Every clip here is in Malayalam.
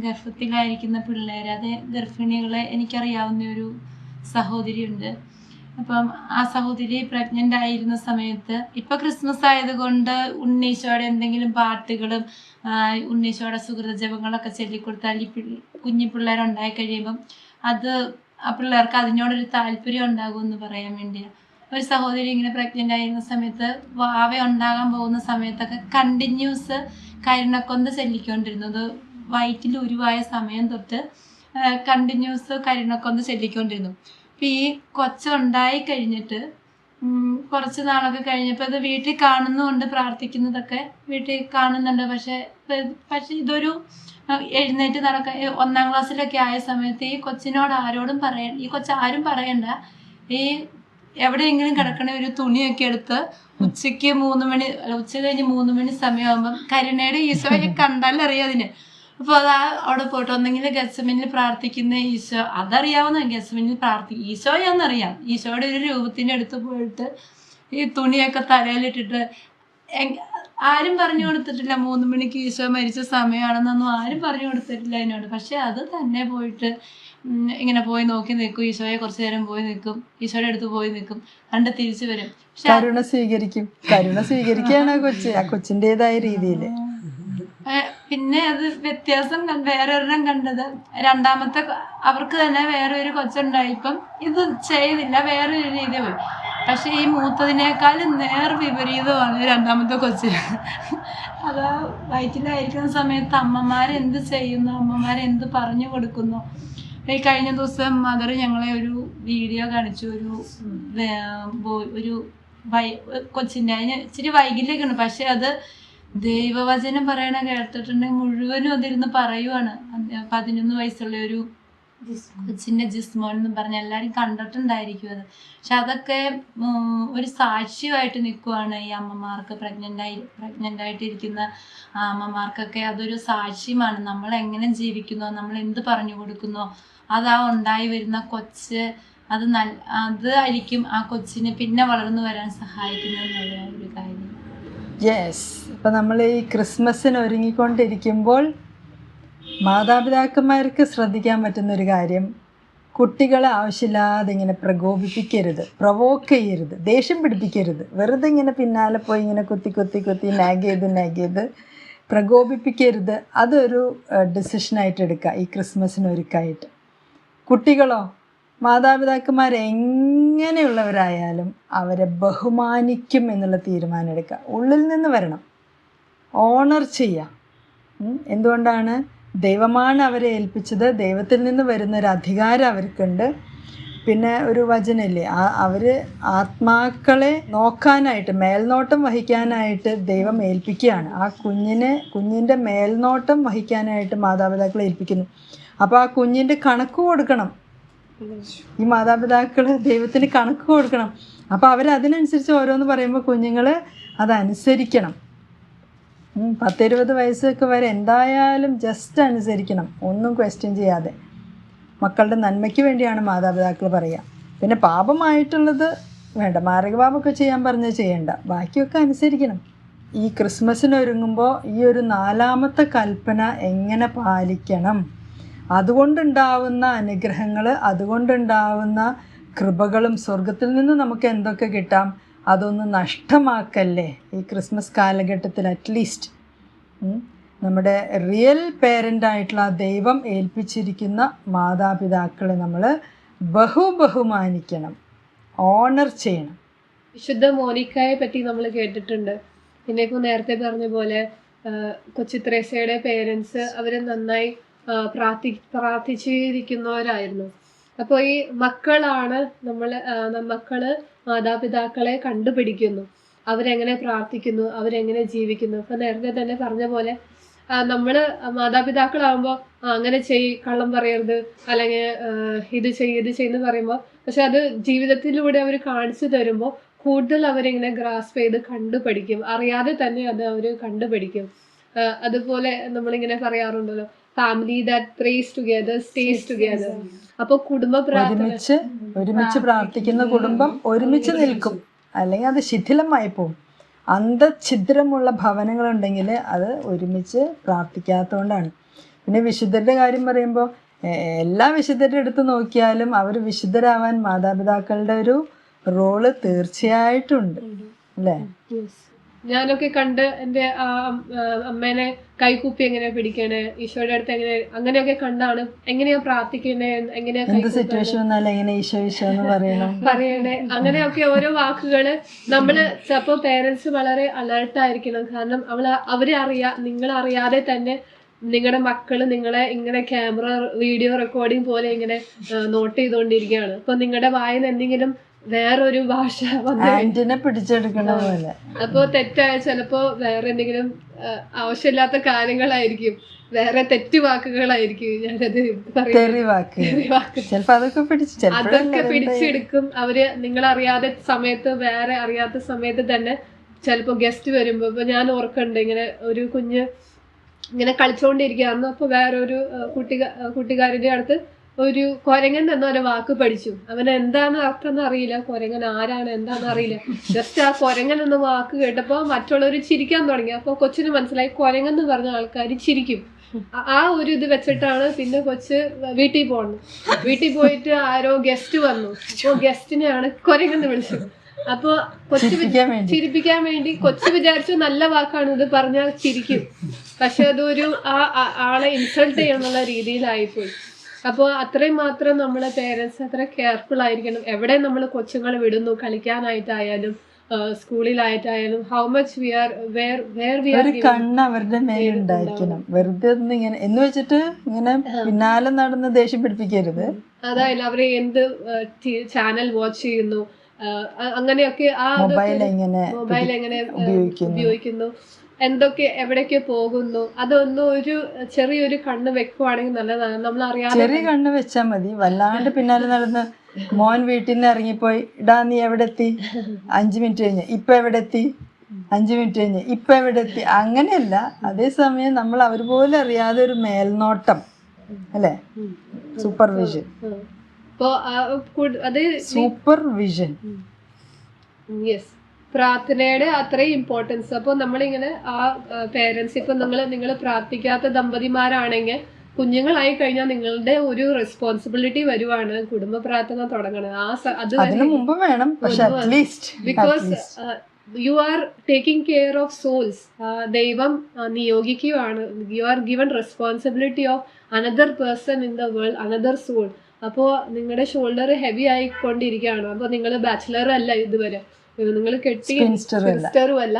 ഗർഭത്തിലായിരിക്കുന്ന പിള്ളേർ, അത് ഗർഭിണികളെ എനിക്കറിയാവുന്ന ഒരു സഹോദരിയുണ്ട്. അപ്പം ആ സഹോദരി പ്രഗ്നൻ്റ് ആയിരുന്ന സമയത്ത്, ഇപ്പം ക്രിസ്മസ് ആയതുകൊണ്ട് ഉണ്ണീശോയുടെ എന്തെങ്കിലും പാട്ടുകളും ഉണ്ണീശോയുടെ സുഹൃത ജപങ്ങളൊക്കെ ചൊല്ലിക്കൊടുത്താൽ ഈ കുഞ്ഞു പിള്ളേരുണ്ടായി കഴിയുമ്പം അത് ആ പിള്ളേർക്ക് അതിനോടൊരു താല്പര്യം ഉണ്ടാകുമെന്ന് പറയാൻ വേണ്ടിയാണ്. ഒരു സഹോദരി ഇങ്ങനെ പ്രഗ്നൻ്റ് ആയിരുന്ന സമയത്ത്, വാവ ഉണ്ടാകാൻ പോകുന്ന സമയത്തൊക്കെ കണ്ടിന്യൂസ് കരുണക്കൊന്ത ചൊല്ലിക്കൊണ്ടിരുന്നത്. വയറ്റിൽ ഉരുവായ സമയം തൊട്ട് കണ്ടിന്യൂസ് കരുണക്കൊന്ത ചൊല്ലിക്കൊണ്ടിരുന്നു. അപ്പം ഈ കൊച്ചുണ്ടായി കഴിഞ്ഞിട്ട് കുറച്ച് നാളൊക്കെ കഴിഞ്ഞപ്പോൾ അത് വീട്ടിൽ കാണുന്നുണ്ട്, പ്രാർത്ഥിക്കുന്നതൊക്കെ വീട്ടിൽ കാണുന്നുണ്ട്. പക്ഷെ ഇതൊരു എഴുന്നേറ്റ് നടക്കാൻ 1ാം ക്ലാസ്സിലൊക്കെ ആയ സമയത്ത് ഈ കൊച്ചിനോട് ആരോടും ഈ കൊച്ചാരും പറയണ്ട, ഈ എവിടെയെങ്കിലും കിടക്കണ ഒരു തുണിയൊക്കെ എടുത്ത് ഉച്ച കഴിഞ്ഞ് 3 മണി സമയമാകുമ്പം കരുണയുടെ ഈശോയെ കണ്ടാലറിയാം അതിന്. അപ്പോൾ അത് അവിടെ പോയിട്ട് ഒന്നെങ്കിൽ ഗത്സമനിൽ പ്രാർത്ഥിക്കുന്ന ഈശോ, അതറിയാവുന്ന ഗത്സമനിൽ ഈശോയാണെന്നറിയാം. ഈശോയുടെ ഒരു രൂപത്തിൻ്റെ അടുത്ത് പോയിട്ട് ഈ തുണിയൊക്കെ തലയിലിട്ടിട്ട്, ആരും പറഞ്ഞു കൊടുത്തിട്ടില്ല 3 മണിക്ക് ഈശോ മരിച്ച സമയമാണെന്നൊന്നും ആരും പറഞ്ഞു കൊടുത്തിട്ടില്ല അതിനോട്. പക്ഷെ അത് തന്നെ പോയിട്ട് ഇങ്ങനെ പോയി നോക്കി നിൽക്കും, ഈശോയെ കുറച്ചു നേരം പോയി നിൽക്കും, ഈശോയുടെ അടുത്ത് പോയി നിൽക്കും, കണ്ട് തിരിച്ചു വരും. കരുണ സ്വീകരിക്കുകയാണ് ആ കൊച്ചിൻ്റെതായ രീതിയിൽ. പിന്നെ അത് വ്യത്യാസം വേറൊരെണ്ണം കണ്ടത്, രണ്ടാമത്തെ അവർക്ക് തന്നെ വേറെ ഒരു കൊച്ചുണ്ടായി. ഇപ്പം ഇത് ചെയ്തില്ല, വേറൊരു രീതി പോയി. പക്ഷെ ഈ മൂത്തതിനേക്കാളും വിപരീതമാണ് രണ്ടാമത്തെ കൊച്ച്. അത് വയറ്റിലായിരിക്കുന്ന സമയത്ത് അമ്മമാരെന്ത് ചെയ്യുന്നു, അമ്മമാരെന്ത് പറഞ്ഞു കൊടുക്കുന്നു. ഈ കഴിഞ്ഞ ദിവസം മദർ ഞങ്ങളെ ഒരു വീഡിയോ കാണിച്ചു. ഒരു കൊച്ചിൻ്റെ, അതിന് ഇച്ചിരി വൈകല്യമൊക്കെയാണ്. പക്ഷെ അത് ദൈവവചനം പറയണ കേട്ടിട്ടുണ്ടെങ്കിൽ മുഴുവനും അതിരുന്ന് പറയുവാണ്. 11 വയസ്സുള്ള ഒരു കൊച്ചിൻ്റെ ജിസ്മോൻ എന്ന് പറഞ്ഞ എല്ലാവരും കണ്ടിട്ടുണ്ടായിരിക്കും അത്. പക്ഷെ അതൊക്കെ ഒരു സാക്ഷ്യമായിട്ട് നിൽക്കുവാണ് ഈ അമ്മമാർക്ക്, പ്രഗ്നൻ്റ് ആയിട്ടിരിക്കുന്ന അമ്മമാർക്കൊക്കെ അതൊരു സാക്ഷ്യമാണ്. നമ്മൾ എങ്ങനെ ജീവിക്കുന്നോ, നമ്മൾ എന്ത് പറഞ്ഞു കൊടുക്കുന്നോ, അതാ ഉണ്ടായി വരുന്ന കൊച്ച് അതായിരിക്കും ആ കൊച്ചിന് പിന്നെ വളർന്നു വരാൻ സഹായിക്കുന്നതെന്നുള്ള ഒരു കാര്യം. യെസ്. ഇപ്പം നമ്മൾ ഈ ക്രിസ്മസിന് ഒരുങ്ങിക്കൊണ്ടിരിക്കുമ്പോൾ മാതാപിതാക്കന്മാർക്ക് ശ്രദ്ധിക്കാൻ പറ്റുന്നൊരു കാര്യം, കുട്ടികളെ ആവശ്യമില്ലാതെ ഇങ്ങനെ പ്രകോപിപ്പിക്കരുത്, പ്രൊവോക്ക് ചെയ്യരുത്, ദേഷ്യം പിടിപ്പിക്കരുത്. വെറുതെ ഇങ്ങനെ പിന്നാലെ പോയി ഇങ്ങനെ കുത്തി നാഗ് ചെയ്ത് പ്രകോപിപ്പിക്കരുത്. അതൊരു ഡിസിഷനായിട്ട് എടുക്കുക ഈ ക്രിസ്മസിന് ഒരുക്കായിട്ട്. കുട്ടികളോ മാതാപിതാക്കന്മാരെങ്ങനെയുള്ളവരായാലും അവരെ ബഹുമാനിക്കും എന്നുള്ള തീരുമാനം എടുക്കുക. ഉള്ളിൽ നിന്ന് വരണം, ഓണർ ചെയ്യുക. എന്തുകൊണ്ടാണ്? ദൈവമാണ് അവരെ ഏൽപ്പിച്ചത്, ദൈവത്തിൽ നിന്ന് വരുന്നൊരു അധികാരം അവർക്കുണ്ട്. പിന്നെ ഒരു വചനമില്ലേ, അവർ ആത്മാക്കളെ നോക്കാനായിട്ട്, മേൽനോട്ടം വഹിക്കാനായിട്ട് ദൈവം ഏൽപ്പിക്കുകയാണ്. ആ കുഞ്ഞിൻ്റെ മേൽനോട്ടം വഹിക്കാനായിട്ട് മാതാപിതാക്കളെ ഏൽപ്പിക്കുന്നു. അപ്പോൾ ആ കുഞ്ഞിൻ്റെ കണക്ക് കൊടുക്കണം. ഈ മാതാപിതാക്കൾ ദൈവത്തിന് കണക്ക് കൊടുക്കണം. അപ്പോൾ അവരതിനനുസരിച്ച് ഓരോന്ന് പറയുമ്പോൾ കുഞ്ഞുങ്ങൾ അതനുസരിക്കണം. 10-20 വയസ്സൊക്കെ വരെ എന്തായാലും ജസ്റ്റ് അനുസരിക്കണം, ഒന്നും ക്വസ്റ്റ്യൻ ചെയ്യാതെ. മക്കളുടെ നന്മയ്ക്ക് വേണ്ടിയാണ് മാതാപിതാക്കൾ പറയുക. പിന്നെ പാപമായിട്ടുള്ളത് വേണ്ട, മാരകപാപമൊക്കെ ചെയ്യാൻ പറഞ്ഞാൽ ചെയ്യണ്ട, ബാക്കിയൊക്കെ അനുസരിക്കണം. ഈ ക്രിസ്മസിന് ഒരുങ്ങുമ്പോൾ ഈ ഒരു 4ാമത്തെ കൽപ്പന എങ്ങനെ പാലിക്കണം, അതുകൊണ്ടുണ്ടാവുന്ന അനുഗ്രഹങ്ങൾ, അതുകൊണ്ടുണ്ടാവുന്ന കൃപകളും സ്വർഗത്തിൽ നിന്ന് നമുക്ക് എന്തൊക്കെ കിട്ടാം, അതൊന്നും നഷ്ടമാക്കല്ലേ ഈ ക്രിസ്മസ് കാലഘട്ടത്തിൽ. അറ്റ്ലീസ്റ്റ് നമ്മുടെ റിയൽ പേരൻ്റായിട്ടുള്ള ദൈവം ഏൽപ്പിച്ചിരിക്കുന്ന മാതാപിതാക്കളെ നമ്മൾ ബഹുമാനിക്കണം, ഓണർ ചെയ്യണം. വിശുദ്ധ മോനിക്കയെ പറ്റി നമ്മൾ കേട്ടിട്ടുണ്ട്. പിന്നെ ഇപ്പോൾ നേരത്തെ പറഞ്ഞ പോലെ കൊച്ചു ത്രേസ്യയുടെ പേരൻസ് അവർ നന്നായി പ്രാർത്ഥിച്ചിരിക്കുന്നവരായിരുന്നു. അപ്പോൾ ഈ മക്കള് മാതാപിതാക്കളെ കണ്ടുപിടിക്കുന്നു, അവരെങ്ങനെ പ്രാർത്ഥിക്കുന്നു, അവരെങ്ങനെ ജീവിക്കുന്നു. അപ്പോൾ നേരത്തെ തന്നെ പറഞ്ഞ പോലെ നമ്മൾ മാതാപിതാക്കളാകുമ്പോൾ അങ്ങനെ കള്ളം പറയരുത്, അല്ലെങ്കിൽ ഇത് ചെയ്യുന്നു പറയുമ്പോൾ, പക്ഷെ അത് ജീവിതത്തിലൂടെ അവർ കാണിച്ചു തരുമ്പോൾ കൂടുതൽ അവരിങ്ങനെ ഗ്രാസ്പ് ചെയ്ത് കണ്ടുപഠിക്കും, അറിയാതെ തന്നെ അത് അവർ കണ്ടുപഠിക്കും. അതുപോലെ നമ്മളിങ്ങനെ പറയാറുണ്ടല്ലോ, family that prays together stays together. അപ്പോൾ ഒരുമിച്ച് പ്രാർത്ഥിക്കുന്ന കുടുംബം ഒരുമിച്ച് നിൽക്കും, അല്ലെങ്കിൽ അത് ശിഥിലമായി പോകും. അന്തഛിദ്രമുള്ള ഭവനങ്ങളുണ്ടെങ്കിൽ അത് ഒരുമിച്ച് പ്രാർത്ഥിക്കാത്തതുകൊണ്ടാണ്. പിന്നെ വിശുദ്ധരുടെ കാര്യം പറയുമ്പോൾ എല്ലാ വിശുദ്ധരുടെ അടുത്ത് നോക്കിയാലും അവർ വിശുദ്ധരാവാൻ മാതാപിതാക്കളുടെ ഒരു റോള് തീർച്ചയായിട്ടും ഉണ്ട് അല്ലേ? ഞാനൊക്കെ കണ്ട് എൻ്റെ അമ്മേനെ കൈകൂപ്പി എങ്ങനെ പിടിക്കണേ, ഈശോയുടെ അടുത്ത് എങ്ങനെ, അങ്ങനെയൊക്കെ കണ്ടാണ് എങ്ങനെയാ പ്രാർത്ഥിക്കണേ, എങ്ങനെയാ എന്ത് സിറ്റുവേഷൻ വന്നാലും എങ്ങനെ ഈശോ ഈശോ എന്ന് പറയണേ, അങ്ങനെയൊക്കെ ഓരോ വാക്കുകള് നമ്മള് ചിലപ്പോ പേരൻസ് വളരെ അലേർട്ടായിരിക്കണം. കാരണം അവരെ നിങ്ങളറിയാതെ തന്നെ നിങ്ങളുടെ മക്കള് നിങ്ങളെ ഇങ്ങനെ ക്യാമറ വീഡിയോ റെക്കോർഡിംഗ് പോലെ ഇങ്ങനെ നോട്ട് ചെയ്തുകൊണ്ടിരിക്കുകയാണ്. അപ്പൊ നിങ്ങളുടെ വായിൽ എന്തെങ്കിലും വേറൊരു ഭാഷ ആന്റിനെ പിടിച്ചെടുക്കണ പോലെ, അപ്പൊ തെറ്റായ ചിലപ്പോ വേറെ എന്തെങ്കിലും ആവശ്യമില്ലാത്ത കാര്യങ്ങളായിരിക്കും, വേറെ തെറ്റുവാക്കുകളായിരിക്കും, ഞാനത് അതൊക്കെ പിടിച്ചെടുക്കും അവര്. നിങ്ങളറിയാതെ സമയത്ത്, വേറെ അറിയാത്ത സമയത്ത് തന്നെ ചിലപ്പോ ഗസ്റ്റ് വരുമ്പോ, ഇപ്പൊ ഞാൻ ഓർക്കുന്നുണ്ട് ഇങ്ങനെ ഒരു കുഞ്ഞ് ഇങ്ങനെ കളിച്ചോണ്ടിരിക്കുകയായിരുന്നു. അപ്പൊ വേറൊരു കുട്ടിക്കാരുടെ അടുത്ത് ഒരു കൊരങ്ങൻ എന്നൊരു വാക്ക് പഠിച്ചു. അവന് എന്താന്ന് അർത്ഥം എന്ന് അറിയില്ല, കൊരങ്ങൻ ആരാണ് എന്താന്ന് അറിയില്ല. ജസ്റ്റ് ആ കൊരങ്ങൻ എന്ന വാക്ക് കേട്ടപ്പോ മറ്റുള്ളവർ ചിരിക്കാൻ തുടങ്ങി. അപ്പൊ കൊച്ചിന് മനസ്സിലായി കൊരങ്ങൻ എന്ന് പറഞ്ഞ ആൾക്കാർ ചിരിക്കും. ആ ഒരു ഇത് വെച്ചിട്ടാണ് പിന്നെ കൊച്ച് വീട്ടിൽ പോകുന്നത്. വീട്ടിൽ പോയിട്ട് ആരോ ഗസ്റ്റ് വന്നു. അപ്പൊ ഗസ്റ്റിനെയാണ് കൊരങ്ങെന്ന് വിളിച്ചത്. അപ്പൊ കൊച്ചു ചിരിപ്പിക്കാൻ വേണ്ടി കൊച്ചു വിചാരിച്ചു നല്ല വാക്കാണ്, ഇത് പറഞ്ഞാൽ ചിരിക്കും. പക്ഷെ അതൊരു ആളെ ഇൻസൾട്ട് ചെയ്യാനുള്ള രീതിയിലായിപ്പോയി. അപ്പോൾ അത്രയും മാത്രം നമ്മളെ പേരൻസ് അത്ര കെയർഫുൾ ആയിരിക്കണം. എവിടെ നമ്മൾ കൊച്ചുങ്ങളെ വിടുന്നു, കളിക്കാനായിട്ടായാലും സ്കൂളിലായിട്ടായാലും, ഹൗ മച്ച് വി ആർ ഒരു കണ്ണ് അവരുടെ മേലുണ്ടായിരിക്കണം. വെറുതെ ഒന്നും ഇങ്ങനെ എന്ന് വെച്ചിട്ട് ഇങ്ങനെ പിന്നാലെ നടന്ന് ദേഷ്യം പിടിപ്പിക്കരുത്. അതായത് അവരെ എന്ത് ചാനൽ വാച്ച് ചെയ്യുന്നു, അങ്ങനെയൊക്കെ ആ മൊബൈൽ എങ്ങനെ ഉപയോഗിക്കുന്നു, എന്തൊക്കെ എവിടേക്ക് പോകുന്നു, അതൊന്നും ഒരു ചെറിയൊരു കണ്ണ് വെക്കുവാണെങ്കിൽ നല്ലതാണ്. നമ്മൾ അറിയാതെ ചെറിയ കണ്ണ് വെച്ചാൽ മതി. വല്ലാണ്ട് പിന്നാലെ നടന്ന് മോൻ വീട്ടിൽ നിന്ന് ഇറങ്ങിപ്പോയി, ഇടാ നീ എവിടെ എത്തി, 5 മിനിറ്റ് കഴിഞ്ഞ് ഇപ്പൊ എവിടെ എത്തി, 5 മിനിറ്റ് കഴിഞ്ഞ് ഇപ്പൊ എവിടെ എത്തി, അങ്ങനെയല്ല. അതേസമയം നമ്മൾ അവർ പോലും അറിയാതെ ഒരു മേൽനോട്ടം അല്ലേ, സൂപ്പർവിഷൻ. സൂപ്പർവിഷൻ, യെസ്, പ്രാർത്ഥനയുടെ അത്രയും ഇമ്പോർട്ടൻസ്. അപ്പോൾ നമ്മളിങ്ങനെ ആ പേരൻസ്, ഇപ്പൊ നിങ്ങൾ പ്രാർത്ഥിക്കാത്ത ദമ്പതിമാരാണെങ്കിൽ കുഞ്ഞുങ്ങളായി കഴിഞ്ഞാൽ നിങ്ങളുടെ ഒരു റെസ്പോൺസിബിലിറ്റി വരുവാണ് കുടുംബ പ്രാർത്ഥന തുടങ്ങണം. അതിന് മുമ്പ് വേണം, because you are taking care of souls. ദൈവം നിയോഗിക്കുകയാണ്. You are given responsibility of another person in the world, another soul. അപ്പോൾ നിങ്ങളുടെ ഷോൾഡർ ഹെവി ആയിക്കൊണ്ടിരിക്കുകയാണ്. അപ്പോൾ നിങ്ങൾ ബാച്ചിലർ അല്ല, ഇതുവരെ നിങ്ങൾ കെട്ടി സിസ്റ്ററും അല്ല,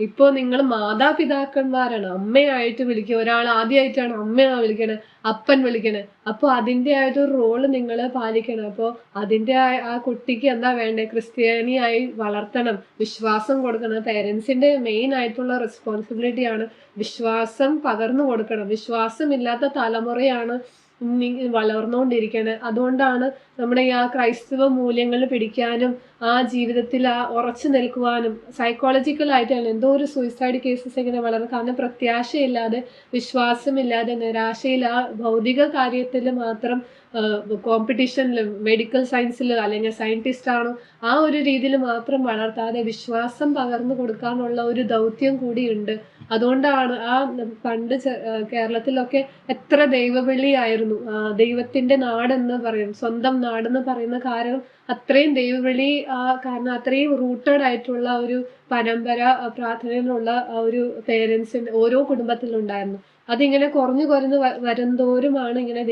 ഇപ്പോ നിങ്ങൾ മാതാപിതാക്കന്മാരാണ്. അമ്മയായിട്ട് വിളിക്കുക. ഒരാൾ ആദ്യമായിട്ടാണ് അമ്മയാണ് വിളിക്കണേ, അപ്പൻ വിളിക്കണേ. അപ്പോൾ അതിൻ്റെ ആയിട്ടൊരു റോള് നിങ്ങൾ പാലിക്കണം. അപ്പോൾ അതിൻ്റെ ആ കുട്ടിക്ക് എന്താ വേണ്ടേ, ക്രിസ്ത്യാനിയായി വളർത്തണം, വിശ്വാസം കൊടുക്കണം. പേരൻസിന്റെ മെയിൻ ആയിട്ടുള്ള റെസ്പോൺസിബിലിറ്റിയാണ് വിശ്വാസം പകർന്നു കൊടുക്കണം. വിശ്വാസമില്ലാത്ത തലമുറയാണ് വളർന്നുകൊണ്ടിരിക്കണേ. അതുകൊണ്ടാണ് നമ്മുടെ ആ ക്രൈസ്തവ മൂല്യങ്ങൾ പിടിക്കാനും ആ ജീവിതത്തിൽ ഉറച്ചു നിൽക്കുവാനും സൈക്കോളജിക്കലായിട്ടാണ് എന്തോ ഒരു സൂയിസൈഡ് കേസസ് ഇങ്ങനെ വളർന്നു. കാരണം പ്രത്യാശയില്ലാതെ, വിശ്വാസമില്ലാതെ, നിരാശയിൽ ആ ഭൗതിക കാര്യത്തിൽ മാത്രം കോമ്പറ്റീഷനിൽ, മെഡിക്കൽ സയൻസിൽ അല്ലെങ്കിൽ സയന്റിസ്റ്റ് ആണോ ആ ഒരു രീതിയിൽ മാത്രം വളർത്താതെ വിശ്വാസം പകർന്നു കൊടുക്കാനുള്ള ഒരു ദൗത്യം കൂടിയുണ്ട്. അതുകൊണ്ടാണ് പണ്ട് കേരളത്തിലൊക്കെ എത്ര ദൈവവിളിയായിരുന്നു. ദൈവത്തിന്റെ നാടെന്ന് പറയും, സ്വന്തം നാടെന്ന് പറയുന്ന കാരണം അത്രയും ദൈവവിളി, കാരണം അത്രയും റൂട്ടഡ് ആയിട്ടുള്ള ഒരു പരമ്പര പ്രാർത്ഥനയിലുള്ള ഒരു പേരൻസിന്റെ ഓരോ കുടുംബത്തിലുണ്ടായിരുന്നു. അതിങ്ങനെ കുറഞ്ഞു വരുന്തോറുമാണ് ഇങ്ങനെ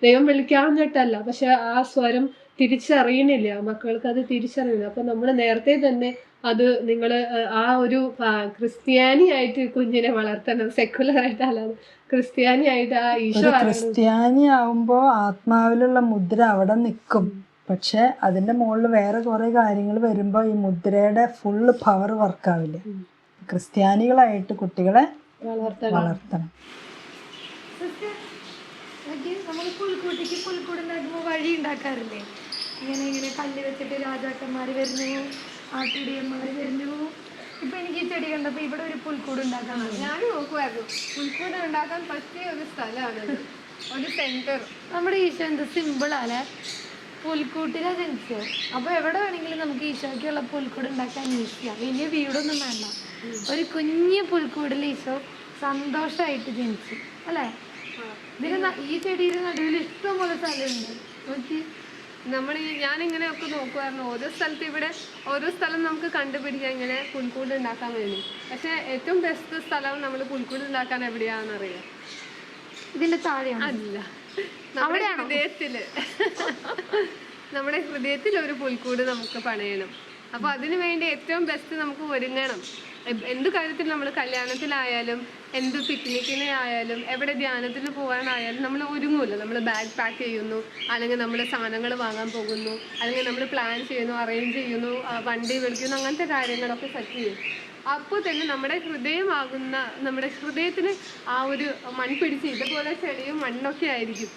ദൈവം വിളിക്കാഞ്ഞിട്ടല്ല, പക്ഷെ ആ സ്വരം തിരിച്ചറിയണില്ല, മക്കൾക്ക് അത് തിരിച്ചറിയില്ല. അപ്പൊ നമ്മൾ നേരത്തെ തന്നെ അത് നിങ്ങൾ ആ ഒരു ക്രിസ്ത്യാനിയായിട്ട് കുഞ്ഞിനെ വളർത്തണം, സെക്കുലർ ആയിട്ടല്ലാതെ ക്രിസ്ത്യാനിയായിട്ട്. ആ ഈശോ ക്രിസ്ത്യാനി ആവുമ്പോ ആത്മാവിലുള്ള മുദ്ര അവിടെ നിൽക്കും. പക്ഷെ അതിന്റെ മുകളിൽ വേറെ കുറെ കാര്യങ്ങൾ വരുമ്പോ ഈ മുദ്രയുടെ ഫുള്ള് പവർ വർക്കാവില്ല. ക്രിസ്ത്യാനികളായിട്ട് കുട്ടികളെ വളർത്തണം. നമ്മൾ പുൽക്കൂട്ടിക്ക് പുൽക്കൂടുണ്ടാക്കുമ്പോൾ വഴി ഉണ്ടാക്കാറില്ലേ, ഇങ്ങനെ കല്ല് വെച്ചിട്ട് രാജാക്കന്മാർ വരുന്നു, ആട്ടിടിയന്മാർ വരുന്നു. ഇപ്പൊ എനിക്ക് ഈ ചെടി കണ്ടപ്പോൾ ഇവിടെ ഒരു പുൽക്കൂട് ഉണ്ടാക്കാൻ ഞാൻ നോക്കുമായിരുന്നു. പുൽക്കൂട് ഉണ്ടാക്കാൻ പറ്റിയ ഒരു സ്ഥലമാണ്, ഒരു സെന്റർ. നമ്മുടെ ഈശോ എന്ത് സിമ്പിളാണ്, പുൽക്കൂട്ടിലാണ് ജനിച്ചത്. അപ്പോൾ എവിടെ വേണമെങ്കിലും നമുക്ക് ഈശോയ്ക്കുള്ള പുൽക്കൂട് ഉണ്ടാക്കാൻ ഈസിയാണ്. വലിയ വീടൊന്നും വേണ്ട, ഒരു കുഞ്ഞു പുൽക്കൂടിൽ ഈശോ സന്തോഷമായിട്ട് ജനിച്ചു അല്ലേ. ഈ ചെടിയുടെ നടുവിൽ ഇഷ്ടം പോലെ സ്ഥലമുണ്ട് നോക്കി. ഞാനിങ്ങനെയൊക്കെ നോക്കുമായിരുന്നു ഓരോ സ്ഥലത്ത്. ഇവിടെ ഓരോ സ്ഥലം നമുക്ക് കണ്ടുപിടിക്കാം ഇങ്ങനെ പുൽക്കൂട് ഉണ്ടാക്കാൻ വേണ്ടി. പക്ഷെ ഏറ്റവും ബെസ്റ്റ് സ്ഥലം നമ്മൾ പുൽക്കൂട് ഉണ്ടാക്കാൻ എവിടെയാണെന്നറിയാം? ഇതിന്റെ താഴെയാണ്. അല്ല, നമ്മുടെ ഹൃദയത്തില്. നമ്മുടെ ഹൃദയത്തിൽ ഒരു പുൽക്കൂട് നമുക്ക് പണിയണം. അപ്പൊ അതിനു വേണ്ടി ഏറ്റവും ബെസ്റ്റ് നമുക്ക് ഒരുങ്ങണം. എന്ത് കാര്യത്തിൽ നമ്മൾ കല്യാണത്തിലായാലും എന്ത് പിക്നിക്കിന് ആയാലും എവിടെ ധ്യാനത്തിന് പോകാനായാലും നമ്മൾ ഒരുങ്ങുമല്ലോ. നമ്മൾ ബാഗ് പാക്ക് ചെയ്യുന്നു, അല്ലെങ്കിൽ നമ്മൾ സാധനങ്ങൾ വാങ്ങാൻ പോകുന്നു, അല്ലെങ്കിൽ നമ്മൾ പ്ലാൻ ചെയ്യുന്നു, അറേഞ്ച് ചെയ്യുന്നു, വണ്ടി വിളിക്കുന്നു, അങ്ങനത്തെ കാര്യങ്ങളൊക്കെ സെറ്റ് ചെയ്യും. അപ്പോൾ തന്നെ നമ്മുടെ ഹൃദയമാകുന്ന നമ്മുടെ ഹൃദയത്തിന് ആ ഒരു മൺപിടിച്ച് ഇതുപോലെ ചെളിയും മണ്ണൊക്കെ ആയിരിക്കും.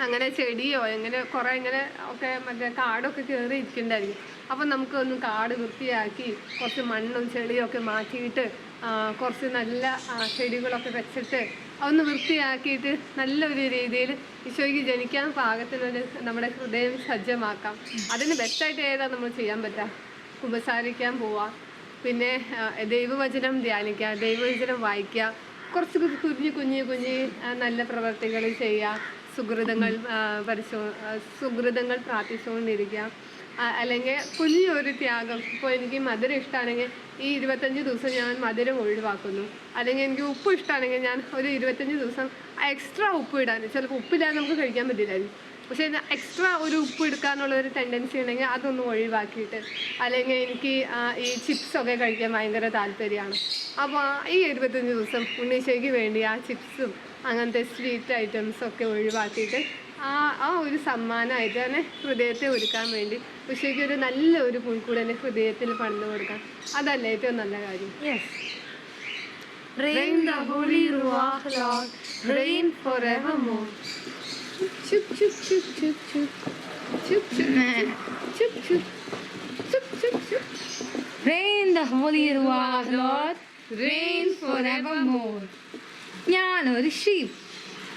അങ്ങനെ ചെടിയോ എങ്ങനെ കുറേ ഇങ്ങനെ ഒക്കെ മറ്റേ കാടൊക്കെ കയറി ഇരിക്കുന്നുണ്ടായിരിക്കും. അപ്പം നമുക്കൊന്ന് കാട് വൃത്തിയാക്കി കുറച്ച് മണ്ണും ചെളിയും ഒക്കെ മാറ്റിയിട്ട് കുറച്ച് നല്ല ചെടികളൊക്കെ വെച്ചിട്ട് അതൊന്ന് വൃത്തിയാക്കിയിട്ട് നല്ലൊരു രീതിയിൽ ഈശോയ്ക്ക് ജനിക്കാൻ പാകത്തിനൊരു നമ്മുടെ ഹൃദയം സജ്ജമാക്കാം. അതിന് ബെസ്റ്റായിട്ട് ഏതാ നമ്മൾ ചെയ്യാൻ പറ്റുക? കുമ്പസാരിക്കാൻ പോവാം, പിന്നെ ദൈവവചനം ധ്യാനിക്കുക, ദൈവവചനം വായിക്കുക, കുറച്ച് കുഞ്ഞ് നല്ല പ്രവർത്തികൾ ചെയ്യുക, സുഹൃതങ്ങൾ പ്രാർത്ഥിച്ചുകൊണ്ടിരിക്കുക, അല്ലെങ്കിൽ കുഞ്ഞൊരു ത്യാഗം. ഇപ്പോൾ എനിക്ക് മധുരം ഇഷ്ടമാണെങ്കിൽ ഈ 25 ദിവസം ഞാൻ മധുരം ഒഴിവാക്കുന്നു. അല്ലെങ്കിൽ എനിക്ക് ഉപ്പ് ഇഷ്ടമാണെങ്കിൽ ഞാൻ ഒരു 25 ദിവസം എക്സ്ട്രാ ഉപ്പ് ഇടാൻ, ചിലപ്പോൾ ഉപ്പില്ലാതെ നമുക്ക് കഴിക്കാൻ പറ്റില്ലായിരിക്കും, പക്ഷേ എക്സ്ട്രാ ഒരു ഉപ്പ് എടുക്കാനുള്ളൊരു ടെൻഡൻസി ഉണ്ടെങ്കിൽ അതൊന്നും ഒഴിവാക്കിയിട്ട്, അല്ലെങ്കിൽ എനിക്ക് ഈ ചിപ്സൊക്കെ കഴിക്കാൻ ഭയങ്കര താല്പര്യമാണ്. അപ്പോൾ ഈ 25 ദിവസം ഉണ്ണീശോയ്ക്ക് വേണ്ടി ആ ചിപ്സും അങ്ങനത്തെ സ്വീറ്റ് ഐറ്റംസൊക്കെ ഒഴിവാക്കിയിട്ട് ആ ഒരു സമ്മാനമായിട്ട് തന്നെ ഹൃദയത്തെ ഒരുക്കാൻ വേണ്ടി ഉഷയ്ക്ക് ഒരു നല്ല ഒരു പുൽക്കൂട് എൻ്റെ ഹൃദയത്തിൽ പണിത് കൊടുക്കാം. അതല്ലേ ഏറ്റവും നല്ല കാര്യം? Rain the holy ruach Lord, rain forevermore. Chup chup chup chup chup chup chup chup chup chup chup. Rain the holy ruach Lord, rain forevermore. ഞാനൊരു ഷീപ്പ്.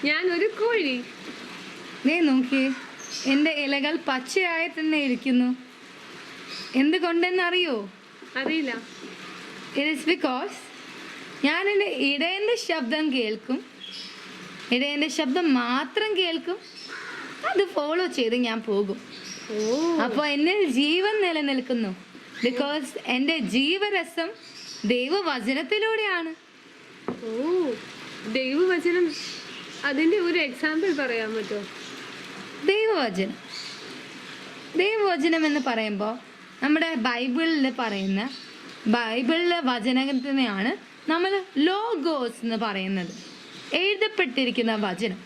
ഞാനൊരു കോഴി. നീ നോക്കി, എൻ്റെ ഇലകൾ പച്ചയായി തന്നെ ഇരിക്കുന്നു. എന്തുകൊണ്ടെന്നറിയോ? അറിയില്ല. ഇറ്റ് ഈസ് ബിക്കോസ് ഞാൻ എൻ്റെ ഇടയൻ്റെ ശബ്ദം കേൾക്കും, ഇടയൻ്റെ ശബ്ദം മാത്രം കേൾക്കും, അത് ഫോളോ ചെയ്ത് ഞാൻ പോകും. അപ്പോൾ എന്നിൽ ജീവൻ നിലനിൽക്കുന്നു. ബിക്കോസ് എൻ്റെ ജീവരസം ദൈവവചനത്തിലൂടെയാണ്. ഓ, ദൈവവചനം, അതിൻ്റെ ഒരു എക്സാമ്പിൾ പറയാൻ പറ്റുമോ? ദൈവവചനം എന്ന് പറയുമ്പോൾ നമ്മുടെ ബൈബിളിലെ വചനത്തിനെയാണ് നമ്മൾ ലോഗോസ് എന്ന് പറയുന്നത്, എഴുതപ്പെട്ടിരിക്കുന്ന വചനം.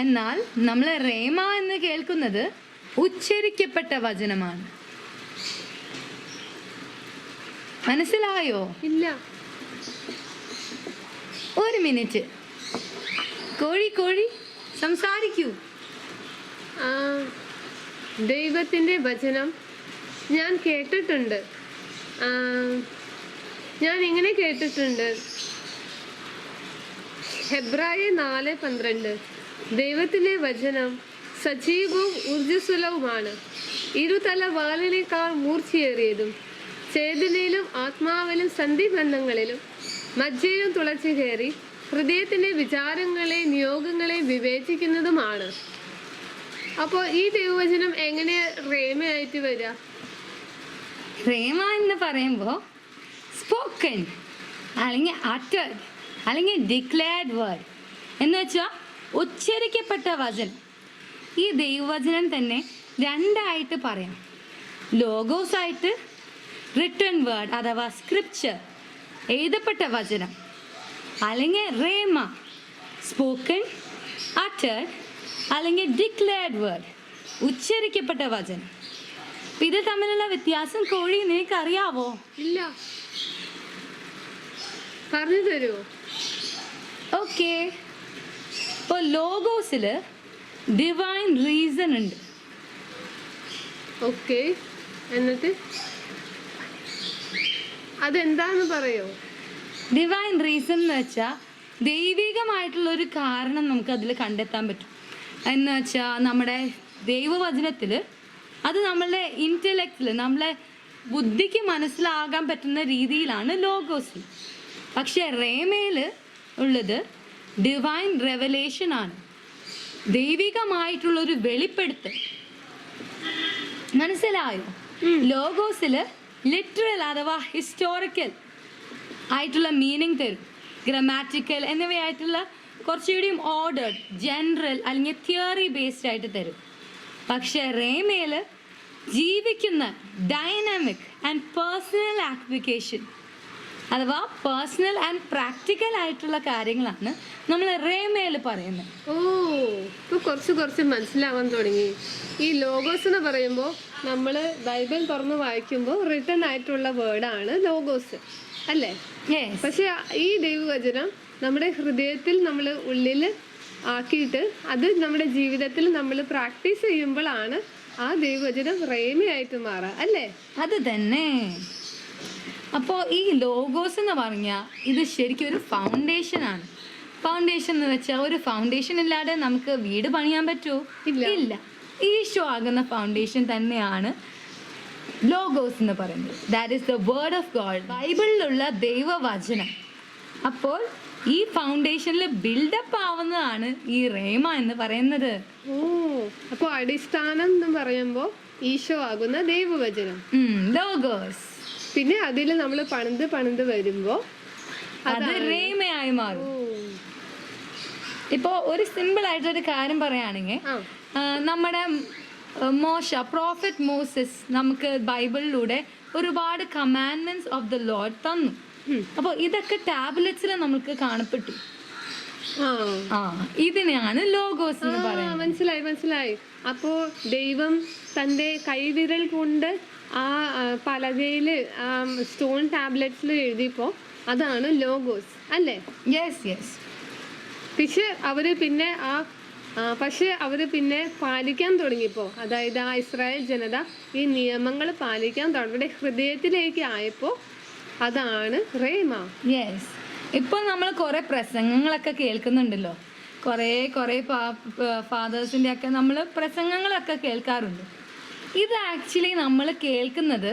എന്നാൽ നമ്മൾ റേമ എന്ന് കേൾക്കുന്നത് ഉച്ചരിക്കപ്പെട്ട വചനമാണ്. മനസ്സിലായോ? ഇല്ല. ഒരു മിനിറ്റ്, കോഴി സംസാരിക്കൂ. ദൈവത്തിൻ്റെ വചനം ഞാൻ കേട്ടിട്ടുണ്ട്. ഞാൻ ഇങ്ങനെ കേട്ടിട്ടുണ്ട്, ഹെബ്രായ 4:12, ദൈവത്തിൻ്റെ വചനം സജീവവും ഊർജ്ജസ്വലവുമാണ്, ഇരുതല വാളിനേക്കാൾ മൂർച്ചയേറിയതും, ചേതനയിലും ആത്മാവിലും സന്ധിബന്ധങ്ങളിലും മജ്ജയിലും തുളച്ചു കയറി ഹൃദയത്തിൻ്റെ വിചാരങ്ങളെ നിയോഗങ്ങളെ വിവേചിക്കുന്നതുമാണ്. അപ്പോൾ ഈ ദൈവവചനം എങ്ങനെ റേമയായിട്ട് വരിക? റേമ എന്ന് പറയുമ്പോൾ സ്പോക്കൺ അല്ലെങ്കിൽ അറ്റർഡ് അല്ലെങ്കിൽ ഡിക്ലെയർഡ് വേർഡ് എന്ന് വെച്ചാൽ ഉച്ചരിക്കപ്പെട്ട വചനം. ഈ ദൈവവചനം തന്നെ രണ്ടായിട്ട് പറയാം. ലോഗോസ് ആയിട്ട് റിട്ടൺ വേർഡ് അഥവാ സ്ക്രിപ്ചർ, എഴുതപ്പെട്ട വചനം, അല്ലെങ്കിൽ റേമ സ്പോക്കൺ, അറ്റർഡ് അല്ലെങ്കിൽ ഡിക്ലെയർഡ് വേർഡ്, ഉച്ചരിക്കപ്പെട്ട വചനം. ഇത് തമ്മിലുള്ള വ്യത്യാസം കോഴി നിനക്ക് അറിയാവോ? ഇല്ല, പറഞ്ഞു തരുമോ? ഓക്കെ. ഇപ്പോൾ ലോഗോസിൽ ഡിവൈൻ റീസൺ ഉണ്ട്. ഓക്കെ, എന്നിട്ട് അതെന്താന്ന് പറയോ? ഡിവൈൻ റീസൺ എന്ന് വെച്ചാൽ ദൈവികമായിട്ടുള്ളൊരു കാരണം നമുക്ക് അതിൽ കണ്ടെത്താൻ പറ്റും. എന്ന് വെച്ചാൽ നമ്മുടെ ദൈവവചനത്തിൽ അത് നമ്മളുടെ ഇൻ്റലക്റ്റിൽ, നമ്മളെ ബുദ്ധിക്ക് മനസ്സിലാകാൻ പറ്റുന്ന രീതിയിലാണ് ലോഗോസിൽ. പക്ഷേ റേമയിൽ ഉള്ളത് ഡിവൈൻ റെവലേഷൻ ആണ്, ദൈവികമായിട്ടുള്ളൊരു വെളിപ്പെടുത്തൽ. മനസ്സിലായോ? ലോഗോസില് ലിറ്ററൽ അഥവാ ഹിസ്റ്റോറിക്കൽ ആയിട്ടുള്ള മീനിങ് തരും, ഗ്രമാറ്റിക്കൽ എന്നിവയായിട്ടുള്ള കുറച്ചുകൂടിയും ഓർഡേഡ്, ജനറൽ അല്ലെങ്കിൽ തിയറി ബേസ്ഡ് ആയിട്ട് തരും. പക്ഷെ റേമയിൽ ജീവിക്കുന്ന ഡൈനാമിക് ആൻഡ് പേഴ്സണൽ ആപ്ലിക്കേഷൻ അഥവാ പേഴ്സണൽ ആൻഡ് പ്രാക്ടിക്കൽ ആയിട്ടുള്ള കാര്യങ്ങളാണ് നമ്മൾ റേമയിൽ പറയുന്നത്. ഓ, ഇപ്പോൾ കുറച്ച് മനസ്സിലാവാൻ തുടങ്ങി. ഈ ലോഗോസ് എന്ന് പറയുമ്പോൾ നമ്മൾ ബൈബിൾ തുറന്ന് വായിക്കുമ്പോൾ റിട്ടൺ ആയിട്ടുള്ള വേർഡാണ് ലോഗോസ് അല്ലേ? പക്ഷെ ഈ ദൈവവചനം നമ്മുടെ ഹൃദയത്തിൽ നമ്മൾ ഉള്ളിൽ ആക്കിയിട്ട് അത് നമ്മുടെ ജീവിതത്തിൽ നമ്മൾ പ്രാക്ടീസ് ചെയ്യുമ്പോഴാണ് ആ ദൈവവചനം റേമയായിട്ട് മാറുക അല്ലേ? അത് തന്നെ. അപ്പോൾ ഈ ലോഗോസ് എന്ന് പറഞ്ഞാൽ ഇത് ശരിക്കും ഒരു ഫൗണ്ടേഷനാണ്. ഫൗണ്ടേഷൻ എന്ന് വെച്ചാൽ ഒരു ഫൗണ്ടേഷൻ ഇല്ലാതെ നമുക്ക് വീട് പണിയാൻ പറ്റുമോ? ഇല്ല. ഈശോ ആകുന്ന ഫൗണ്ടേഷൻ തന്നെയാണ് ലോഗോസ് എന്ന് പറയുന്നത്. That is the word of God, ബൈബിളിലുള്ള ദൈവവചനം. അപ്പോൾ ഈ ഫൗണ്ടേഷനിൽ ബിൽഡപ്പ് ആവുന്നതാണ് ഈ റേമ എന്ന് പറയുന്നത്. ഓ, അപ്പോൾ അടിസ്ഥാനം എന്ന് പറയുമ്പോൾ ഈശോ ആകുന്ന ദൈവവചനം, ലോഗോസ്. പിന്നെ അതിൽ നമ്മൾ പണിത് വരുമ്പോൾ അത് റേമയായി മാറും. ഇപ്പോൾ ഒരു സിമ്പിൾ ആയിട്ടൊരു കാര്യം പറയുകയാണെങ്കിൽ, നമ്മുടെ പ്രോഫറ്റ് മോസസ് നമുക്ക് ബൈബിളിലൂടെ ഒരുപാട് കമാൻഡ്മെന്റ്സ് ഓഫ് ദ ലോർഡ് തന്നു. അപ്പോൾ ഇതൊക്കെ ടാബ്ലറ്റ്സിൽ നമുക്ക് കാണപ്പെട്ടു. ഇതിനെയാണ് ലോഗോസ് എന്ന് പറയുന്നത്. മനസ്സിലായി. അപ്പോൾ ദൈവം തൻ്റെ കൈവിരൽ കൊണ്ട് ആ പലകയില് സ്റ്റോൺ ടാബ്ലറ്റ്സിൽ എഴുതിയപ്പോൾ അതാണ് ലോഗോസ് അല്ലേ? യെസ്. പക്ഷെ അവര് പിന്നെ പാലിക്കാൻ തുടങ്ങിയപ്പോൾ, അതായത് ആ ഇസ്രായേൽ ജനത ഈ നിയമങ്ങൾ പാലിക്കാൻ തുടങ്ങി ഹൃദയത്തിലേക്ക് ആയപ്പോൾ അതാണ് റേമ. യെസ്. ഇപ്പോൾ നമ്മൾ കുറേ പ്രസംഗങ്ങളൊക്കെ കേൾക്കുന്നുണ്ടല്ലോ, കുറേ ഫാദേഴ്സിൻ്റെ ഒക്കെ നമ്മൾ പ്രസംഗങ്ങളൊക്കെ കേൾക്കാറുണ്ട്. ഇത് ആക്ച്വലി നമ്മൾ കേൾക്കുന്നത്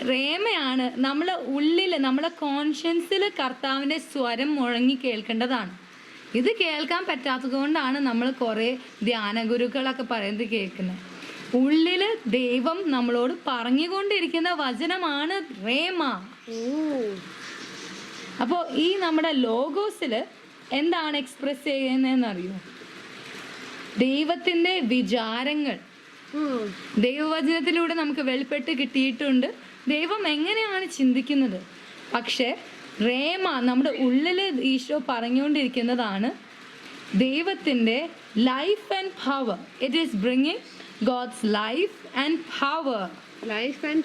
റേമയാണ്. നമ്മളെ ഉള്ളിൽ, നമ്മളെ കോൺഷ്യൻസിൽ കർത്താവിൻ്റെ സ്വരം മുഴങ്ങി കേൾക്കേണ്ടതാണ്. ഇത് കേൾക്കാൻ പറ്റാത്തത് കൊണ്ടാണ് നമ്മൾ കുറേ ധ്യാന ഗുരുക്കളൊക്കെ പറയുന്നത് കേൾക്കുന്നത്. ഉള്ളിൽ ദൈവം നമ്മളോട് പറഞ്ഞുകൊണ്ടിരിക്കുന്ന വചനമാണ് റേമ. അപ്പോൾ ഈ നമ്മുടെ ലോഗോസിൽ എന്താണ് എക്സ്പ്രസ് ചെയ്യുന്നതെന്നറിയോ? ദൈവത്തിൻ്റെ വിചാരങ്ങൾ ദൈവവചനത്തിലൂടെ നമുക്ക് വെളിപ്പെട്ട് കിട്ടിയിട്ടുണ്ട്, ദൈവം എങ്ങനെയാണ് ചിന്തിക്കുന്നത്. പക്ഷേ റേമ നമ്മുടെ ഉള്ളിൽ ഈശോ പറഞ്ഞുകൊണ്ടിരിക്കുന്നതാണ് ദൈവത്തിൻ്റെ life and power. It is bringing God's life and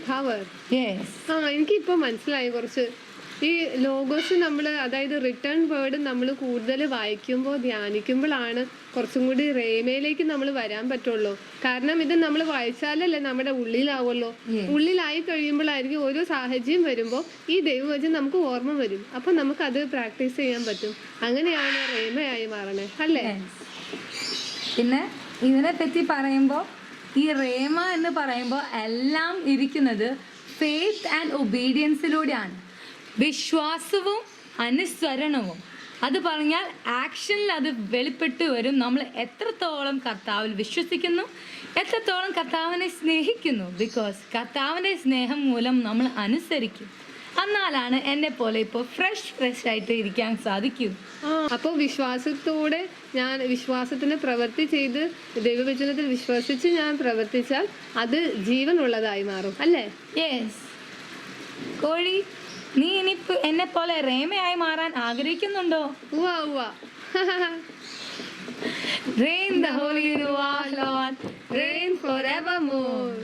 power. Yes. എനിക്കിപ്പോൾ മനസ്സിലായി കുറച്ച്. ഈ ലോഗോസ് നമ്മൾ, അതായത് റിട്ടേൺ വേർഡ് നമ്മൾ കൂടുതൽ വായിക്കുമ്പോൾ ധ്യാനിക്കുമ്പോഴാണ് കുറച്ചും കൂടി റേമയിലേക്ക് നമ്മൾ വരാൻ പറ്റുള്ളൂ. കാരണം ഇത് നമ്മൾ വായിച്ചാലല്ലേ നമ്മുടെ ഉള്ളിലാവുമല്ലോ. ഉള്ളിലായി കഴിയുമ്പോഴായിരിക്കും ഓരോ സാഹചര്യം വരുമ്പോൾ ഈ ദൈവവചനം നമുക്ക് ഓർമ്മ വരും. അപ്പം നമുക്കത് പ്രാക്ടീസ് ചെയ്യാൻ പറ്റും. അങ്ങനെയാണ് റേമയായി മാറണേ അല്ലേ? പിന്നെ ഇതിനെപ്പറ്റി പറയുമ്പോൾ ഈ റേമ എന്ന് പറയുമ്പോൾ എല്ലാം ഇരിക്കുന്നത് ഫെയ്ത്ത് ആൻഡ് ഒബീഡിയൻസിലൂടെയാണ്. വിശ്വാസവും അനുസരണവും. അത് പറഞ്ഞാൽ ആക്ഷനിൽ അത് വെളിപ്പെട്ട് വരും. നമ്മൾ എത്രത്തോളം കർത്താവിൽ വിശ്വസിക്കുന്നു, എത്രത്തോളം കർത്താവിനെ സ്നേഹിക്കുന്നു. ബിക്കോസ് കർത്താവിൻ്റെ സ്നേഹം മൂലം നമ്മൾ അനുസരിക്കും. എന്നാലാണ് എന്നെ പോലെ ഇപ്പോൾ ഫ്രഷ് ആയിട്ട് ഇരിക്കാൻ സാധിക്കൂ. അപ്പോൾ വിശ്വാസത്തോടെ ഞാൻ വിശ്വാസത്തിന് പ്രവൃത്തി ചെയ്ത് ദൈവവചനത്തിൽ വിശ്വസിച്ച് ഞാൻ പ്രവർത്തിച്ചാൽ അത് ജീവനുള്ളതായി മാറും അല്ലേ? യെസ്. കോഴി, നീ ഇനിയിപ്പോൾ എന്നെ പോലെ റേമയായി മാറാൻ ആഗ്രഹിക്കുന്നുണ്ടോ? Reign the Holy Lord, reign forevermore.